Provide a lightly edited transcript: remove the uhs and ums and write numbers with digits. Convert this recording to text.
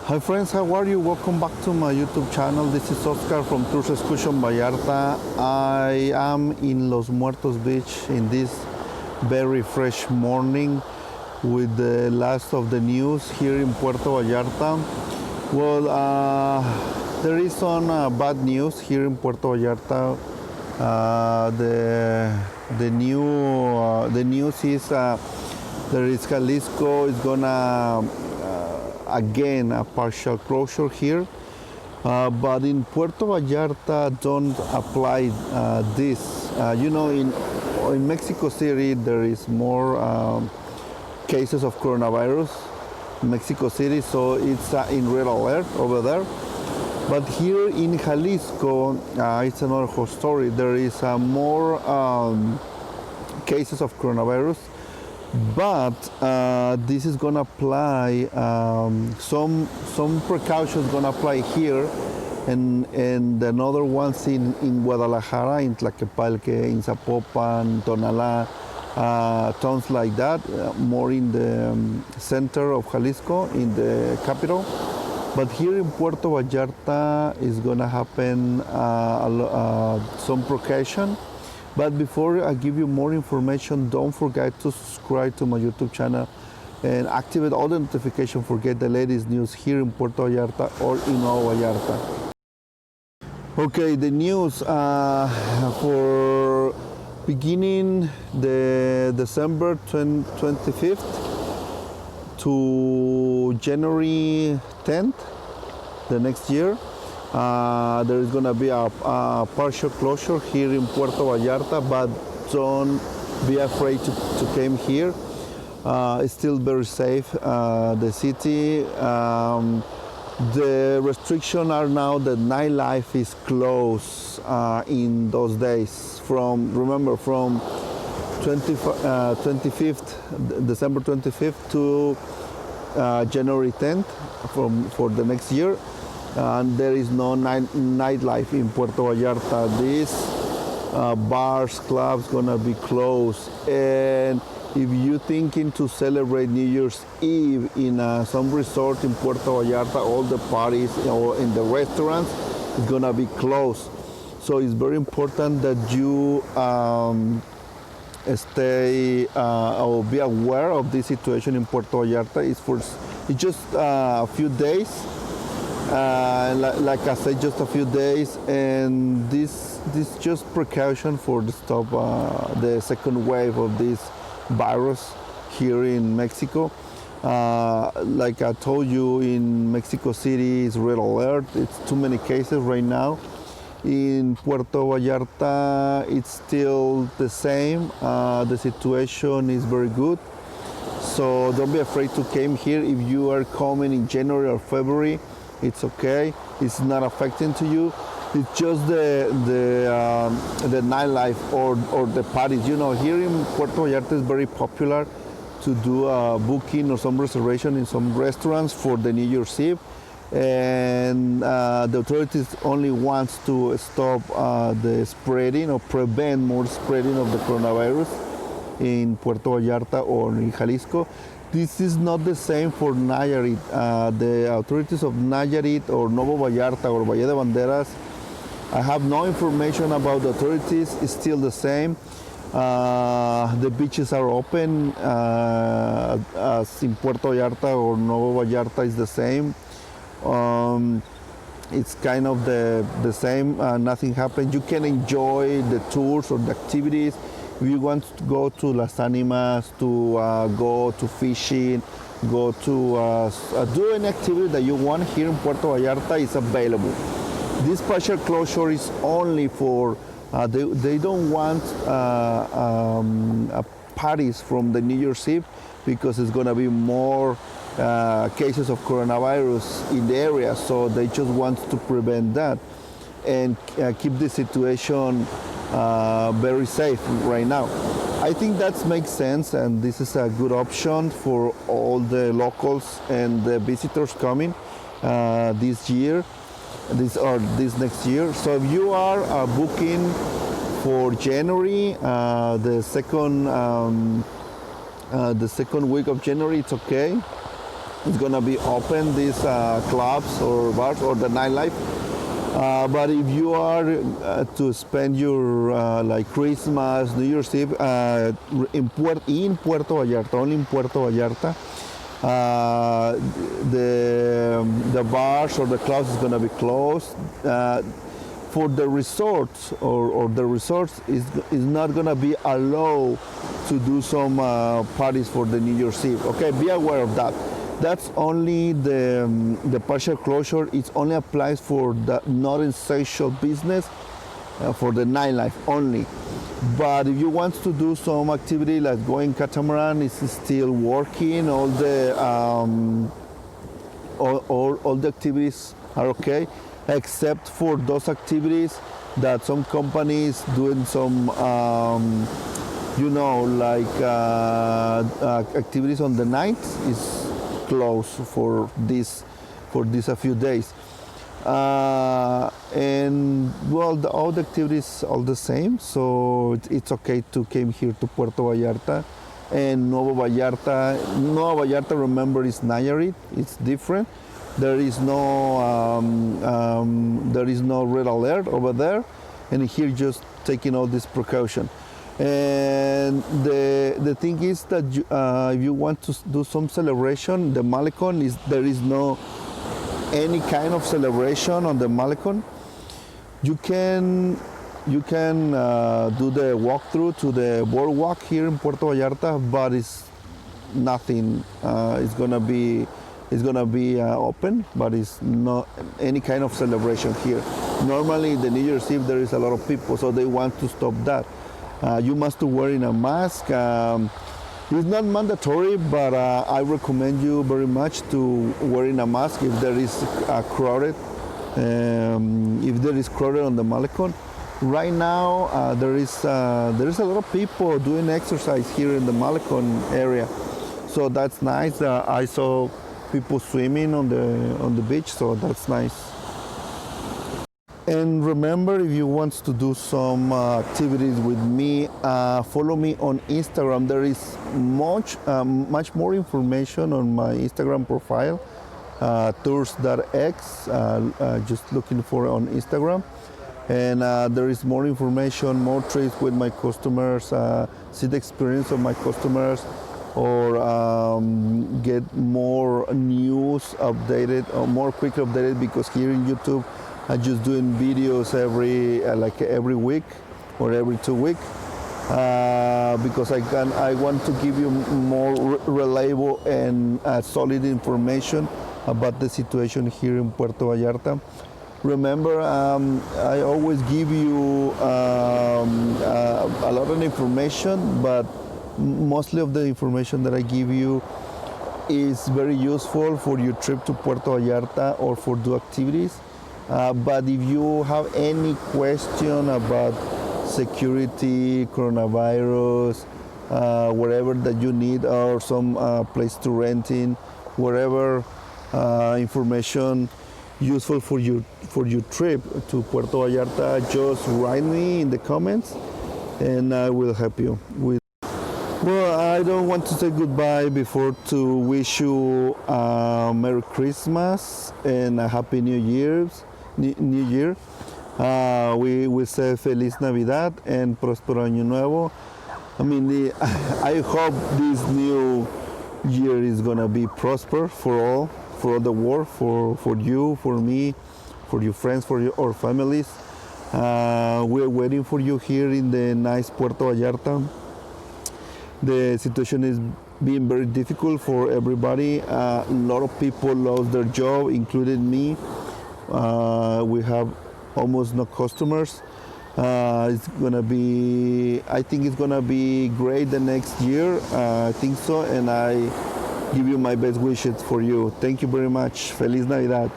Hi friends, how are you? Welcome back to my YouTube channel. This is Oscar from Tours Excursion Vallarta. I am in Los Muertos Beach in this very fresh morning with the last of the news here in Puerto Vallarta. Well, there is some bad news here in Puerto Vallarta. The news is there is Jalisco is gonna again a partial closure here, but in Puerto Vallarta don't apply this. In Mexico City there is more cases of coronavirus in Mexico City, so it's in red alert over there. But here in Jalisco, it's another whole story. There is more cases of coronavirus, but this is gonna apply some precautions gonna apply here, and another ones in Guadalajara, in Tlaquepalque, in Zapopan, Tonalá, towns like that, more in the center of Jalisco, in the capital. But here in Puerto Vallarta is gonna happen some precaution. But before I give you more information, don't forget to subscribe to my YouTube channel and activate all the notifications for get the latest news here in Puerto Vallarta or in Nueva Vallarta. Okay, the news for beginning the December 25th to January 10th, the next year. There is going to be a partial closure here in Puerto Vallarta, but don't be afraid to come here. It's still very safe, the city. The restrictions are now that nightlife is closed in those days. From 25th, December 25th to January 10th for the next year. And there is no nightlife in Puerto Vallarta. These bars, clubs gonna be closed. And if you're thinking to celebrate New Year's Eve in some resort in Puerto Vallarta, all the parties or in the restaurants is gonna be closed. So it's very important that you stay or be aware of this situation in Puerto Vallarta. It's just a few days. Like I said, just a few days, and this just precaution for the stop the second wave of this virus here in Mexico. Like I told you, in Mexico City is red alert. It's too many cases right now. In Puerto Vallarta, it's still the same. The situation is very good. So don't be afraid to come here. If you are coming in January or February, it's okay. It's not affecting to you. It's just the nightlife or the parties. You know, here in Puerto Vallarta is very popular to do a booking or some reservation in some restaurants for the New Year's Eve, and the authorities only wants to stop the spreading or prevent more spreading of the coronavirus in Puerto Vallarta or in Jalisco. This is not the same for Nayarit. The authorities of Nayarit or Nuevo Vallarta or Valle de Banderas, I have no information about the authorities. It's still the same. The beaches are open as in Puerto Vallarta or Nuevo Vallarta is the same. It's kind of the same. Nothing happened. You can enjoy the tours or the activities. If you want to go to Las Animas, to go to fishing, go to do any activity that you want here in Puerto Vallarta is available. This partial closure is only for, they don't want parties from the New Year's Eve because it's going to be more cases of coronavirus in the area, so they just want to prevent that and keep the situation very safe right now. I think that makes sense, and this is a good option for all the locals and the visitors coming this year, this next year. So if you are booking for January, the second week of January, it's okay. it's gonna be open, these clubs or bars or the nightlife. But if you are to spend your like Christmas, New Year's Eve in Puerto Vallarta, only in Puerto Vallarta, the bars or the clubs is going to be closed. For the resorts or the resorts is not going to be allowed to do some parties for the New Year's Eve. Okay, be aware of that. That's only the partial closure. It only applies for the non-essential business, for the nightlife only. But if you want to do some activity like going catamaran, it's still working. All the all the activities are okay, except for those activities that some companies doing some like activities on the night is closed for this a few days. And well, all the activities all the same, so it's okay to came here to Puerto Vallarta and Nuevo Vallarta. Nuevo Vallarta, remember, is Nayarit. It's different. There is no red alert over there, and here just taking all this precaution. And the thing is that if you want to do some celebration, the Malecon there is no any kind of celebration on the Malecon. You can do the walkthrough to the boardwalk here in Puerto Vallarta, but it's nothing. It's gonna be open, but it's not any kind of celebration here. Normally, the New Year's Eve there is a lot of people, so they want to stop that. You must be wearing a mask. It's not mandatory, but I recommend you very much to wearing a mask if there is crowded. If there is crowded on the Malecon. Right now, there is a lot of people doing exercise here in the Malecon area, so that's nice. I saw people swimming on the beach, so that's nice. And remember, if you want to do some activities with me, follow me on Instagram. There is much more information on my Instagram profile, tours.x, just looking for on Instagram. And there is more information, more trips with my customers, see the experience of my customers, or get more news updated or more quickly updated, because here in YouTube, I'm just doing videos every week or every 2 weeks, because I want to give you more reliable and solid information about the situation here in Puerto Vallarta. Remember, I always give you a lot of information, but mostly of the information that I give you is very useful for your trip to Puerto Vallarta or for do activities. But if you have any question about security, coronavirus, whatever that you need, or some place to rent in, whatever information useful for your trip to Puerto Vallarta, just write me in the comments and I will help you with. Well, I don't want to say goodbye before to wish you a Merry Christmas and a Happy New Year. We say Feliz Navidad and Próspero Año Nuevo. I mean, I hope this new year is gonna be prosper for all the world, for you, for me, for your friends, for our families. We're waiting for you here in the nice Puerto Vallarta. The situation is being very difficult for everybody. A lot of people lost their job, including me. We have almost no customers. I think it's gonna be great the next year. I think so, and I give you my best wishes for you. Thank you very much. Feliz Navidad.